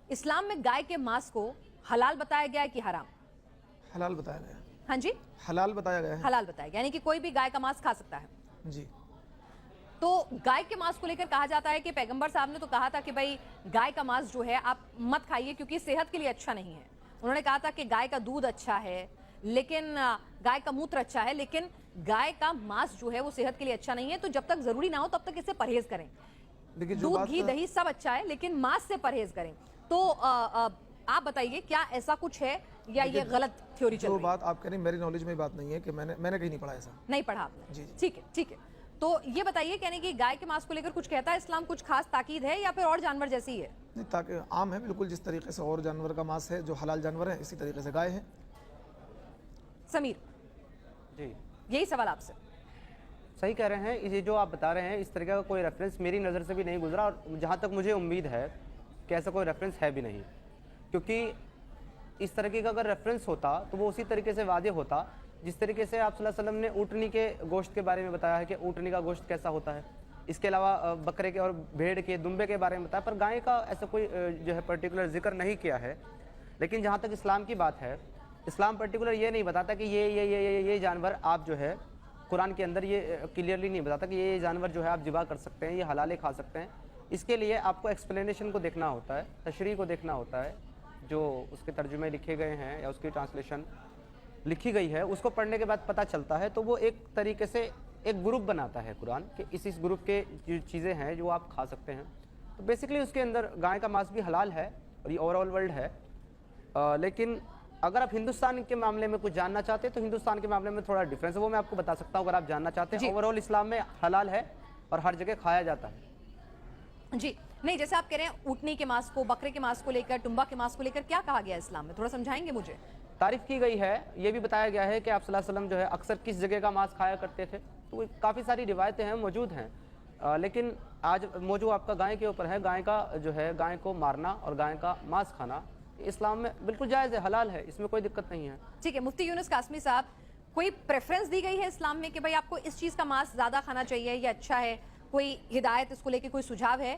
اسلام میں گائے کے ماंس کو حلال بتایا گیا ہے کہ حرام؟ حلال بتایا گیا ہے. ہاں جی حلال بتایا گیا ہے. حلال بتایا گیا، یعنی کہ کوئی بھی گائے کا ماंس کھا سکتا ہے. جی. تو گائے کے ماंس کو لے کر کہا جاتا ہے کہ پیغمبر صاحب نے تو کہا تھا کہ بھائی گائے کا ماंس جو ہے آپ مت کھائیے کیونکہ صحت کے لیے اچھا نہیں ہے. انہوں نے کہا تھا کہ گائے کا دودھ اچھا ہے، لیکن گائے کا موتر اچھا ہے، لیکن گائے کا ماंس جو ہے وہ صحت کے لیے اچھا نہیں ہے. تو جب تک ضروری نہ ہو تب تک اسے پرہیز کریں. دودھ گھی دہی سب اچھا ہے لیکن ماंس سے پرہیز کریں. تو آپ بتائیے کیا ایسا کچھ ہے یا یہ غلط تھیوری چل رہی ہے؟ جو بات آپ کہہ رہی ہیں میری نالج میں بات نہیں ہے کہ میں نے کہیں نہیں پڑھا ایسا. نہیں پڑھا آپ نے؟ جی. ٹھیک ہے ٹھیک ہے. تو یہ بتائیے کہنے کہ گائے کے ماंس کو لے کر کچھ کہتا ہے اسلام، کچھ خاص تاکید ہے یا پھر اور جانور جیسی ہی ہے؟ نہیں، تاکہ عام ہے بالکل جس طریقے سے اور جانور کا ماंس ہے جو حلال جانور ہے اسی طریقے سے گائے ہے. سمیر جی یہی سوال آپ سے. صحیح کہہ رہے ہیں. یہ جو آپ بتا رہے ہیں اس طریقے کا کوئی ریفرنس میری نظر سے بھی نہیں گزرا، اور جہاں تک مجھے امید ہے کہ ایسا کوئی ریفرنس ہے بھی نہیں، کیونکہ اس طریقے کا اگر ریفرنس ہوتا تو وہ اسی طریقے سے واضح ہوتا جس طریقے سے آپ صلی اللہ علیہ وسلم نے اونٹنی کے گوشت کے بارے میں بتایا ہے کہ اونٹنی کا گوشت کیسا ہوتا ہے. اس کے علاوہ بکرے کے اور بھیڑ کے دمبے کے بارے میں بتایا، پر گائے کا ایسا کوئی جو ہے پرٹیکولر ذکر نہیں کیا ہے. لیکن جہاں تک اسلام کی بات ہے، اسلام پرٹیکولر یہ نہیں بتاتا کہ یہ جانور آپ جو ہے قرآن کے اندر یہ کلیئرلی نہیں بتاتا کہ یہ جانور جو ہے آپ ذبح کر سکتے ہیں، یہ حلال کھا سکتے ہیں. اس کے لیے آپ کو ایکسپلینیشن کو دیکھنا ہوتا ہے، تشریح کو دیکھنا ہوتا ہے، جو اس کے ترجمے لکھے گئے ہیں یا اس کی ٹرانسلیشن لکھی گئی ہے اس کو پڑھنے کے بعد پتہ چلتا ہے. تو وہ ایک طریقے سے ایک گروپ بناتا ہے قرآن کہ اس گروپ کے جو چیزیں ہیں جو آپ کھا سکتے ہیں. تو بیسکلی اس کے اندر گائے کا ماंس بھی حلال ہے اور یہ اوور آل ورلڈ ہے. لیکن اگر آپ ہندوستان کے معاملے میں کچھ جاننا چاہتے ہیں تو ہندوستان کے معاملے میں تھوڑا ڈفرینس ہے، وہ میں آپ کو بتا سکتا ہوں اگر آپ جاننا چاہتے ہیں. اوور آل اسلام میں حلال ہے اور ہر جگہ کھایا جاتا ہے. جی نہیں، جیسے آپ کہہ رہے ہیں اونٹنی کے ماंس کو، بکرے کے ماंس کو لے کر، ٹمبا کے ماंس کو لے کر کیا کہا گیا اسلام میں؟ تھوڑا سمجھائیں گے مجھے. تعریف کی گئی ہے، یہ بھی بتایا گیا ہے کہ آپ صلی اللہ علیہ وسلم جو ہے اکثر کس جگہ کا ماंس کھایا کرتے تھے. تو کافی ساری روایتیں ہیں، موجود ہیں. لیکن آج موضوع آپ کا گائے کے اوپر ہے. گائے کا جو ہے گائے کو مارنا اور گائے کا ماंس کھانا اسلام میں بالکل جائز ہے، حلال ہے، اس میں کوئی دقت نہیں ہے. ٹھیک ہے. مفتی یونس قاسمی صاحب، کوئی پریفرنس دی گئی ہے اسلام میں کہ بھائی آپ کو اس چیز کا ماंس زیادہ کھانا چاہیے یا اچھا ہے؟ کوئی ہدایت اس کو لے کے کوئی سجھاؤ ہے؟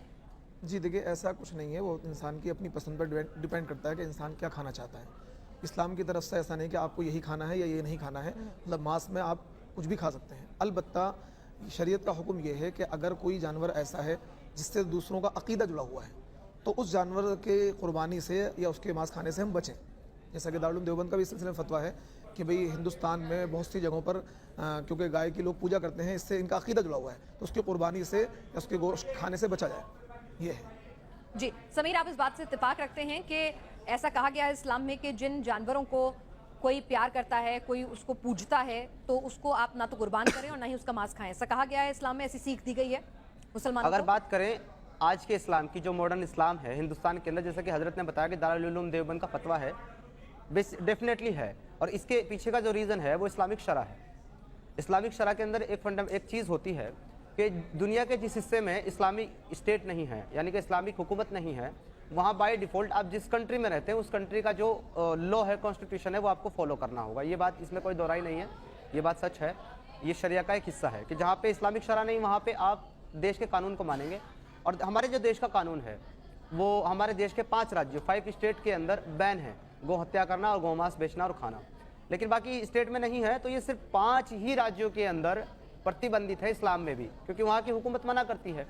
جی دیکھیے ایسا کچھ نہیں ہے، وہ انسان کی اپنی پسند پر ڈیپینڈ کرتا ہے کہ انسان کیا کھانا چاہتا ہے. اسلام کی طرف سے ایسا نہیں کہ آپ کو یہی کھانا ہے یا یہ نہیں کھانا ہے. مطلب ماंس میں آپ کچھ بھی کھا سکتے ہیں. البتہ شریعت کا حکم یہ ہے کہ اگر کوئی جانور ایسا ہے جس سے دوسروں کا عقیدہ جڑا ہوا ہے تو اس جانور کے قربانی سے یا اس کے ماंس کھانے سے ہم بچیں. جیسا کہ دارالعلوم دیوبند کا بھی اس سلسلے میں فتویٰ ہے کہ بھئی ہندوستان میں بہت سی جگہوں پر کیونکہ گائے کی لوگ پوجا کرتے ہیں، اس سے ان کا عقیدہ جڑا ہوا ہے، تو اس کی قربانی سے یا اس کے گوشت کھانے سے بچا جائے. یہ ہے. جی سمیر، آپ اس بات سے اتفاق رکھتے ہیں کہ ایسا کہا گیا ہے اسلام میں کہ جن جانوروں کو کوئی پیار کرتا ہے، کوئی اس کو پوجتا ہے، تو اس کو آپ نہ تو قربان کریں اور نہ ہی اس کا ماंس کھائیں؟ ایسا کہا گیا ہے اسلام میں، ایسی سیکھ دی گئی ہے مسلمانوں کو؟ اگر بات کریں آج کے اسلام کی، جو ماڈرن اسلام ہے ہندوستان کے اندر، جیسا کہ حضرت نے بتایا کہ دارالعلوم دیوبند کا فتویٰ ہے، ڈیفینیٹلی ہے. اور اس کے پیچھے کا جو ریزن ہے وہ اسلامک شرع ہے. اسلامک شرع کے اندر ایک چیز ہوتی ہے کہ دنیا کے جس حصے میں اسلامی اسٹیٹ نہیں ہے، یعنی کہ اسلامک حکومت نہیں ہے، وہاں بائی ڈیفالٹ آپ جس کنٹری میں رہتے ہیں اس کنٹری کا جو لا ہے، کانسٹیٹیوشن ہے، وہ آپ کو فالو کرنا ہوگا. یہ بات اس میں کوئی دو رائے نہیں ہے، یہ بات سچ ہے. یہ شریعہ کا ایک حصہ ہے کہ جہاں پہ اسلامک شرع نہیں وہاں پہ آپ دیش کے قانون کو مانیں گے. اور ہمارے جو دیش کا قانون ہے وہ ہمارے دیش کے 5 راجیوں 5 اسٹیٹ کے اندر بین ہے گو ہتیا کرنا اور گو ماس بیچنا اور کھانا، لیکن باقی اسٹیٹ میں نہیں ہے. تو یہ صرف 5 ہی راجیوں کے اندر پرتیبندھت ہے، اسلام میں بھی، کیونکہ وہاں کی حکومت منع کرتی ہے.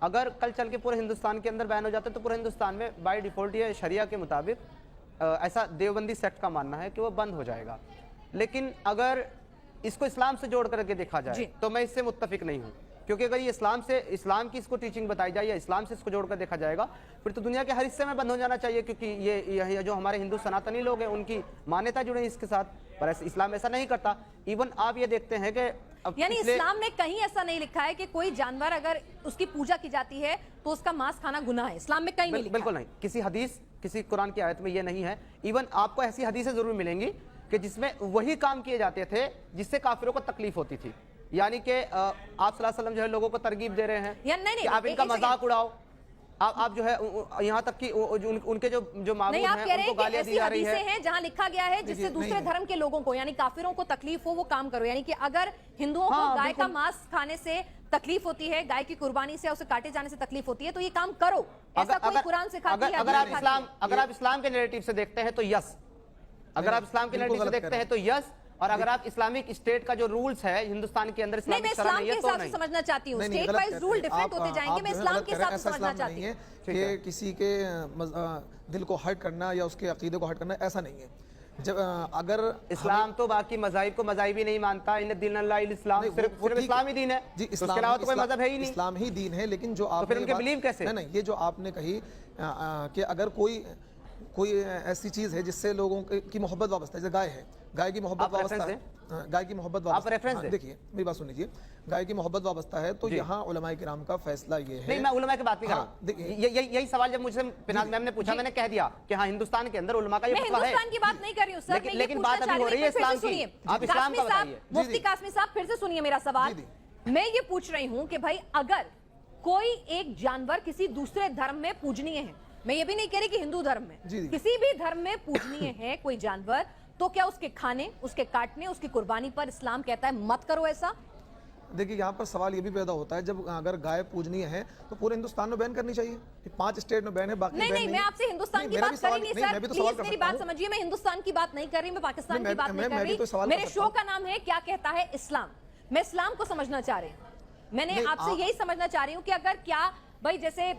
اگر کل چل کے پورے ہندوستان کے اندر بین ہو جاتا ہے تو پورے ہندوستان میں بائی ڈیفالٹ یہ شریعہ کے مطابق ایسا دیوبندی سیکٹ کا ماننا ہے کہ وہ بند ہو جائے گا. لیکن اگر اس کو اسلام سے جوڑ کر کے دیکھا جائے تو میں اس سے متفق نہیں ہوں، کیونکہ اگر یہ اسلام کی اس کو ٹیچنگ بتائی جائے یا اسلام سے اس کو جوڑ کر دیکھا جائے گا پھر تو دنیا کے ہر حصے میں بند ہو جانا چاہیے، کیونکہ یہ جو ہمارے ہندو سناتنی لوگ ہیں ان کی مانیتا جڑے ہیں اس کے ساتھ. پر اسلام ایسا نہیں کرتا. ایون آپ یہ دیکھتے ہیں کہ یعنی اسلام میں کہیں ایسا نہیں لکھا ہے کہ کوئی جانور اگر اس کی پوجا کی جاتی ہے تو اس کا ماंس کھانا گناہ ہے؟ اسلام میں کہیں نہیں لکھا. بالکل نہیں، کسی حدیث کسی قرآن کی آیت میں یہ نہیں ہے. ایون آپ کو ایسی حدیثیں ضرور ملیں گی کہ جس میں وہی کام کیے جاتے تھے جس سے کافروں کو تکلیف ہوتی تھی. یعنی کہ آپ صلی اللہ علیہ وسلم جو ہے لوگوں کو ترغیب دے رہے ہیں کہ آپ ان کا مذاق اڑاؤ، आप जो है यहाँ तक कि उनके जो मामूल नहीं, आप हैं कह रहे उनको हैं कि गालियां दी ऐसी जा रही हदीसें है। हैं जहां लिखा गया है जिससे दूसरे नहीं। धर्म के लोगों को यानी काफिरों को तकलीफ हो वो काम करो, यानी कि अगर हिंदुओं को हाँ, गाय का बिल्कुल। मांस खाने से तकलीफ होती है, गाय की कुर्बानी से उसे काटे जाने से तकलीफ होती है, तो ये काम करो, ऐसा कोई कुरान सिखाती है? अगर हदीस सिखाती है? अगर आप इस्लाम के नैरेटिव से देखते हैं तो यस, अगर आप इस्लाम के बिल्कुल नैरेटिव से गलत देखते कर हैं तो यस, और अगर आप इस्लामिक स्टेट का जो रूल्स है हिंदुस्तान के अंदर नहीं, मैं इस्लामिक शरह इस्लाम नहीं के है तो हिसाब से नहीं। समझना चाहती हूँ, नहीं, नहीं, स्टेट गलत वाइज कहते रूल हैं। डिफरेंट होते जाएंगे, मैं जो है इस्लाम गलत के कह रहे हिसाब हैं, से ऐसा समझना इस्लाम चाहती नहीं है हूँ। ठीक है। कि किसी के दिल को हर्ट करना या उसके अकीदे को हर्ट करना, ऐसा नहीं है। जब अगर इस्लाम तो बाकी मज़ाहिब को मज़ाहिब ही नहीं मानता, इन दिन अल्लाह इस्लाम, नहीं, सिर्फ वो ठीक इस्लाम ही दीन है जी, तो उसके अलावा तो कोई मजहब है ही नहीं। इस्लाम ही दीन है, लेकिन जो आपने फिर उनके ये बात- believe कैसे? नहीं, ये जो आपने कही कि अगर कोई ऐसी चीज है जिससे लोगों की मोहब्बत वाबस्ता है, जैसे गाय है, गाय की मोहब्बत आप वाबस्ता reference है, गाय की मोहब्बत आप वाबस्ता reference हाँ, दें। देखिए मेरी बात सुन लीजिए, गाय की मोहब्बत वाबस्ता है, तो जी। यहाँ उलमाए किराम का फैसला ये है। नहीं, मैं उलमा की बात नहीं कर रहा हाँ, हूं। देखिए यही सवाल जब मुझसे पिनाज मैम ने पूछा, मैंने कह दिया कि हाँ हिंदुस्तान के अंदर उलमा का ये मैं फतवा है। हिंदुस्तान की बात नहीं कर रही हूँ सर, मैं ये लेकिन पूछना बात चाह अभी हो रही रही है हूँ, फिर से इस्लाम की। सुनिए। आप इस्लाम का कासमी साहब, बताइए। मुफ्ती कासमी साहब फिर से सुनिए मेरा सवाल। जी, मैं ये पूछ रही हूँ कि भाई अगर कोई एक जानवर किसी दूसरे धर्म में पूजनीय है, मैं ये भी नहीं कह रही कि हिंदू धर्म में, जी। किसी भी धर्म में पूजनीय है कोई जानवर, तो क्या उसके खाने, उसके काटने, उसकी कुर्बानी पर इस्लाम कहता है मत करो ऐसा? देखिए यहाँ पर सवाल ये भी पैदा होता है, जब अगर गाय पूजनीय है तो पूरे हिंदुस्तान में बैन करनी चाहिए। 5 स्टेट में बैन है, बाकी नहीं बैन नहीं, मैं आपसे हिंदुस्तान की मेरा बात भी कर सवाल- रही नहीं नहीं, सर, मैं भी तो सवाल प्लीज कर मेरी सकता बात हूँ। समझिए, मैं हिंदुस्तान की बात नहीं कर रही, मैं पाकिस्तान नहीं, की बात नहीं कर मैं भी रही। तो सवाल कर मेरे सकता शो हूँ। का नाम है क्या कहता है इस्लाम, मैं इस्लाम को समझना चाह रही हूँ। मैंने नहीं, आपसे यही समझना चाह रही हूँ कि अगर क्या भाई जैसे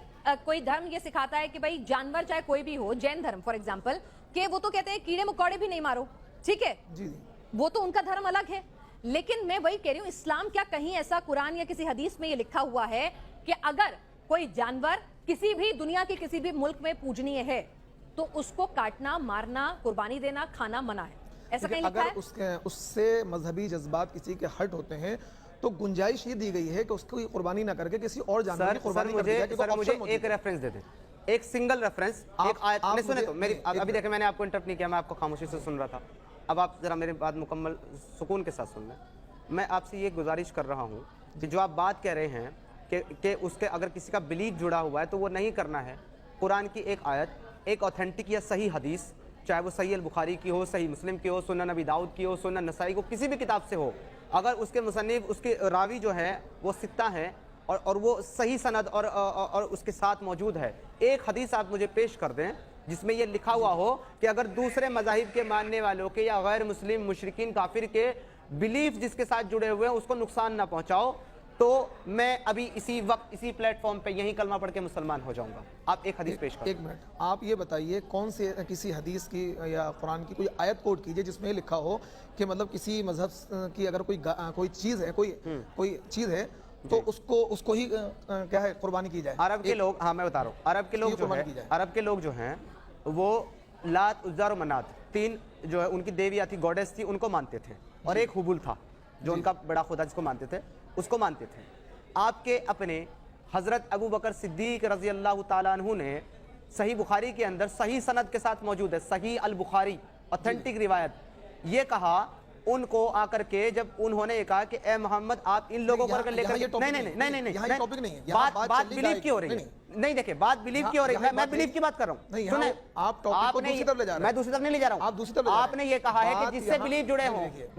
कोई धर्म ये सिखाता है कि भाई जानवर चाहे कोई भी हो, जैन धर्म फॉर एग्जाम्पल, कि वो तो कहते हैं कीड़े मकोड़े भी नहीं मारो, ठीक है, जी जी, वो तो उनका धर्म अलग है। लेकिन मैं वही कह रही हूँ, इस्लाम क्या कहीं ऐसा कुरान या किसी हदीस में ये लिखा हुआ है कि अगर कोई जानवर किसी भी दुनिया के किसी भी मुल्क में पूजनीय है तो उसको काटना, मारना, कुर्बानी देना, खाना मना है, ऐसा कहीं लिखा अगर है? उससे मजहबी जज्बात किसी के हर्ट होते हैं तो गुंजाइश ये दी गई है कि उसको कुर्बानी ना करके किसी और जानवर सर की सर कुर्बानी कर दी जाए, क्योंकि मुझे option मौजूद एक है। रेफरेंस दे दें, एक सिंगल रेफरेंस, एक आयत आप नहीं सुने मुझे- तो मेरी नहीं, एक अभी मिनट। देखें मैंने आपको इंटरप्ट नहीं किया, मैं आपको खामोशी से सुन रहा था। अब आप जरा मेरी बात मुकम्मल सुकून के साथ सुन लें। मैं आपसे ये गुजारिश कर रहा हूँ कि जो आप बात कह रहे हैं कि उसके अगर किसी का बिलीव जुड़ा हुआ है तो वो नहीं करना है। कुरान की एक आयत, एक ऑथेंटिक या सही हदीस, चाहे वो सही अल बुखारी की हो, सही मुस्लिम की हो, सुनन नबी दाऊद की हो, सुनन नसाई को, किसी भी किताब से हो, अगर उसके मुसन्निफ, उसके रावी जो है वो सित्ता है और वो सही सनद और उसके साथ मौजूद है, एक हदीस आप मुझे पेश कर दें जिसमें ये लिखा हुआ हो कि अगर दूसरे मज़ाहिब के मानने वालों के या गैर मुस्लिम मुशरिकीन काफिर के बिलीफ जिसके साथ जुड़े हुए हैं उसको नुकसान ना पहुंचाओ, तो मैं अभी इसी वक्त इसी प्लेटफॉर्म पे यही कलमा पढ़ के मुसलमान हो जाऊंगा। आप एक हदीस पेश करें। एक मिनट, आप ये बताइए कौन से किसी हदीस की या कुरान की कोई आयत कोट कीजिए जिसमें लिखा हो कि मतलब किसी मजहब की अगर कोई चीज़ है, कोई चीज़ है तो उसको ही क्या है कुर्बानी की जाए। अरब के लोग, हाँ मैं बता रहा हूँ, अरब के लोग जो कुर्बानी की है, जाए। अरब के लोग जो हैं वो लात, उज़्ज़ा और मनात, 3 जो है उनकी देवियाँ थी, गॉडेस थी, उनको मानते थे, और एक हुबुल था जो उनका बड़ा खुदा जिसको मानते थे, उसको मानते थे। आपके अपने हज़रत अबू बकर सिद्दीक रज़ी अल्लाह ताला अन्हु ने सही बुखारी के अंदर सही सनद के साथ मौजूद है, सही अल बुखारी ऑथेंटिक रिवायत, ये कहा उनको आकर के, जब उन्होंने ये कहा कि ए मोहम्मद आप इन लोगों को लेकर यहाँ ये topic नहीं यहाँ ये टॉपिक नहीं है, यहाँ बात बात चल रही बिलीव गाय की हो की। रही है। नहीं, नहीं देखिए, बात बिलीव की हो रही है, यहाँ मैं बात बिलीव नहीं- की बात कर रहा हूँ। नहीं, यहाँ सुने, आप टॉपिक को आपने दूसरी तरफ ले जा रहे हैं। मैं दूसरी तरफ नहीं ले जा रहा हूँ, आप दूसरी तरफ ले जा रहे हैं। आपने ये कहा है बात कि जिससे यहाँ- बिलीव जुड़े नहीं, हों, देखिए,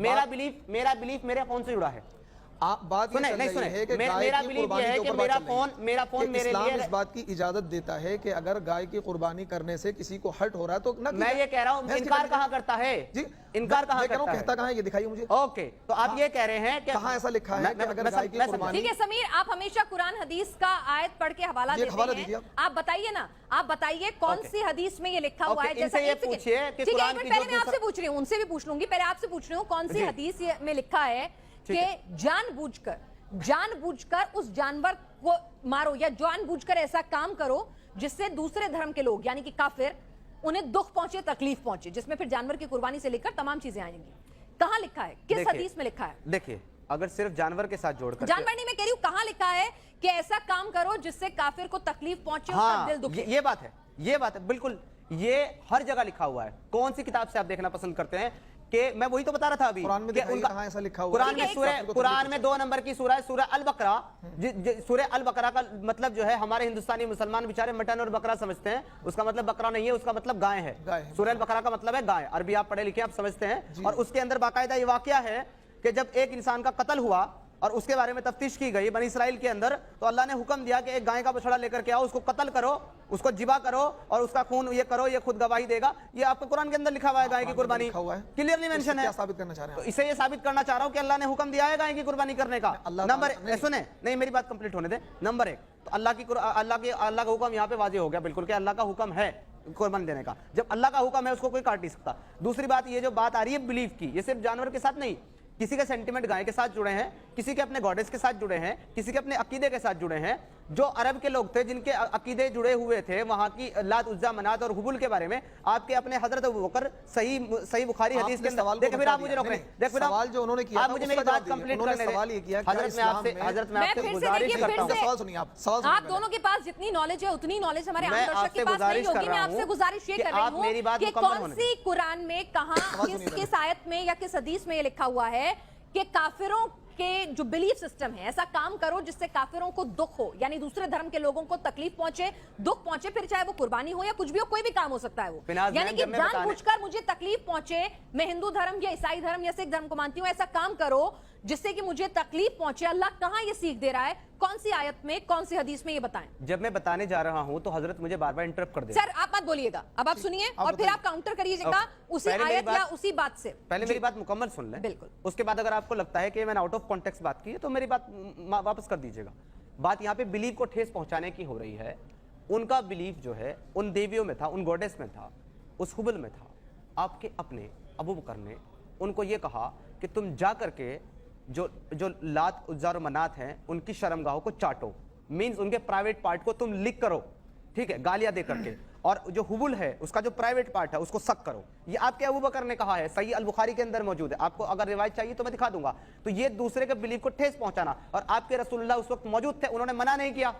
मेरा बिलीफ मेरे फोन से जुड़ा है। आप बात ये सुने, चल नहीं रही सुने, है कि मेरा गाय की बिलीव कुर्बानी ये है के कि ऊपर बात मेरा चल रही है। मेरा फोन कि मेरे इस्लाम लिए, इस बात की इजाजत देता है कि अगर गाय की कुर्बानी करने से किसी को हर्ट हो रहा है तो ना मैं ये कह रहा हूँ, इनकार कहाँ करता है? जी, इनकार कहाँ मैं कह रहा हूँ, करता कहता है? कहाँ है ये दिखाइए मुझे। ओके, तो आप ये कह रहे हैं कि कहाँ ऐसा लिखा है कि अगर गाय की कुर्बानी- ठीक है समीर, आप हमेशा कुरान हदीस का आयत पढ़ के हवाला ये देते हवाला हैं, दीजिए आप बताइए ना, आप बताइए कौन ओके। सी हदीस में ये लिखा हुआ ओके, है? इनसे ये एक सेकंड। पूछिए कि ठीक है, कुरान एक मिनट, की पहले जो मैं आपसे दूसरा- पूछ रही हूँ, उनसे भी पूछ लूंगी, पहले आपसे पूछ रही हूँ कौन सी जी। हदीस में लिखा है ठीक कि जानबूझकर उस जानवर को मारो या जानबूझकर ऐसा काम करो जिससे दूसरे धर्म के लोग यानी कि काफिर उन्हें दुख पहुंचे, तकलीफ पहुंचे, जिसमें फिर जानवर की कुर्बानी से लेकर तमाम चीजें आएंगी। कहाँ लिखा है, किस देखिए, हदीस में लिखा है? देखिए, अगर सिर्फ जानवर के साथ जोड़कर जानवर नहीं, मैं कह रही हूँ कहाँ लिखा है कि ऐसा काम करो जिससे काफिर को तकलीफ पहुंचे, उसका हाँ, दिल दुखे। ये बात है, ये बात है, बिल्कुल, ये हर जगह लिखा हुआ है। कौन सी किताब से आप देखना पसंद करते हैं कि मैं वही तो बता रहा था अभी कुरान में कि दिखाइए उनका कहाँ ऐसा लिखा हुआ कुरान है? में कुरान में 2 नंबर की सूरह है सूरह अल बकरा। सूरह अल बकरा का मतलब जो है हमारे हिंदुस्तानी मुसलमान बेचारे मटन और बकरा समझते हैं, उसका मतलब बकरा नहीं है, उसका मतलब गाय है। सूरह अल बकरा का मतलब है गाय, अरबी आप पढ़े लिखे आप समझते हैं। और उसके अंदर बाकायदा ये वाकया है कि जब एक इंसान का कत्ल हुआ और उसके बारे में तफ्तीश की गई बनी इसराइल के अंदर, तो अल्लाह ने हुक्म दिया कि एक गाय का बछड़ा लेकर के आओ, उसको कत्ल करो, उसको जिबा करो और उसका खून ये करो, ये खुद गवाही देगा। ये आपका कुरान के अंदर लिखा हुआ है गाय की कुर्बानी, क्लियरली मेंशन है। क्या साबित करना चाह रहे हैं? तो इसे ये साबित करना चाह रहा हूं कि अल्लाह ने हुक्म दिया है गाय की कुर्बानी करने का। नंबर सुने, नहीं मेरी बात कंप्लीट होने दे। नंबर 1 तो अल्लाह का हुक्म यहाँ पे वाजे हो गया बिल्कुल कि अल्लाह का हुक्म है कुर्बानी देने का। जब अल्लाह का हुक्म है उसको कोई काट नहीं सकता। दूसरी बात ये जो बात आ रही है बिलीफ की, ये सिर्फ जानवर के साथ नहीं, किसी के सेंटिमेंट गाय के साथ जुड़े हैं, किसी के अपने गॉडेस के साथ जुड़े हैं, किसी के अपने अकीदे के साथ जुड़े हैं। जो अरब के लोग थे जिनके अकीदे जुड़े हुए थे वहां की लात उज्जा मनात और हुबुल के बारे में आपके अपने हजरत अबू बकर सही बुखारी हदीस के अंदर देखिए। फिर आप मुझे रोक रहे हैं, देखो सवाल जो उन्होंने किया आप मुझे मेरी बात कंप्लीट करने दें। सवाल ये किया हजरत मैं आपसे गुजारिश करता हूं, सवाल सुनिए आप दोनों के पास जितनी नॉलेज है उतनी नॉलेज हमारे आम दर्शक के पास नहीं होगी। मैं आपसे गुजारिश ये कर रही हूँ कि कौन सी कुरान में कहां किस आयत में या किस हदीस में ये लिखा हुआ है कि काफिरों के जो बिलीफ सिस्टम है ऐसा काम करो जिससे काफिरों को दुख हो, यानी दूसरे धर्म के लोगों को तकलीफ पहुंचे, दुख पहुंचे, फिर चाहे वो कुर्बानी हो या कुछ भी हो, कोई भी काम हो सकता है वो, यानी कि जानबूझकर मुझे तकलीफ पहुंचे, मैं हिंदू धर्म या ईसाई धर्म या सिख धर्म को मानती हूं, ऐसा काम करो जिससे कि मुझे तकलीफ पहुंचे। अल्लाह कहां ये सीख दे रहा है, कौन सी आयत में, कौन सी हदीस में, ये बताएं। जब मैं बताने जा रहा हूं तो हजरत मुझे बार बार इंटरप्ट कर दे। सर आप मत बोलिएगा, अब आप सुनिए और फिर आप काउंटर करिएगा उसी आयत या उसी बात से। पहले मेरी बात मुकम्मल सुन लें, बिल्कुल। उसके बाद अगर आपको लगता है कि मैंने आउट ऑफ कॉन्टेक्स्ट बात की है तो मेरी बात वापस कर दीजिएगा। बात यहाँ पे बिलीफ को ठेस पहुंचाने की हो रही है। उनका बिलीफ जो है उन देवियों में था, उन गॉडेस में था, उस हुबल में था। आपके अपने अबू बकर ने उनको ये कहा कि तुम जा करके जो लात उज्जा और मनात हैं उनकी शर्मगाहों को चाटो, मींस उनके प्राइवेट पार्ट को तुम लिक करो, ठीक है, गालियां दे करके, और जो हुबुल है उसका जो प्राइवेट पार्ट है उसको सक करो। ये आपके अबू बकर ने कहा है, सही अल बुखारी के अंदर मौजूद है। आपको अगर रिवायत चाहिए तो मैं दिखा दूंगा। तो ये दूसरे के बिलीफ को ठेस पहुंचाना, और आपके रसूलुल्लाह उस वक्त मौजूद थे, उन्होंने मना नहीं किया,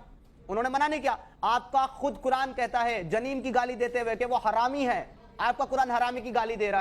उन्होंने मना नहीं किया। आपका खुद कुरान कहता है जनीन की गाली देते हुए कि वो हरामी है, आपका कुरान हरामी की गाली दे रहा है।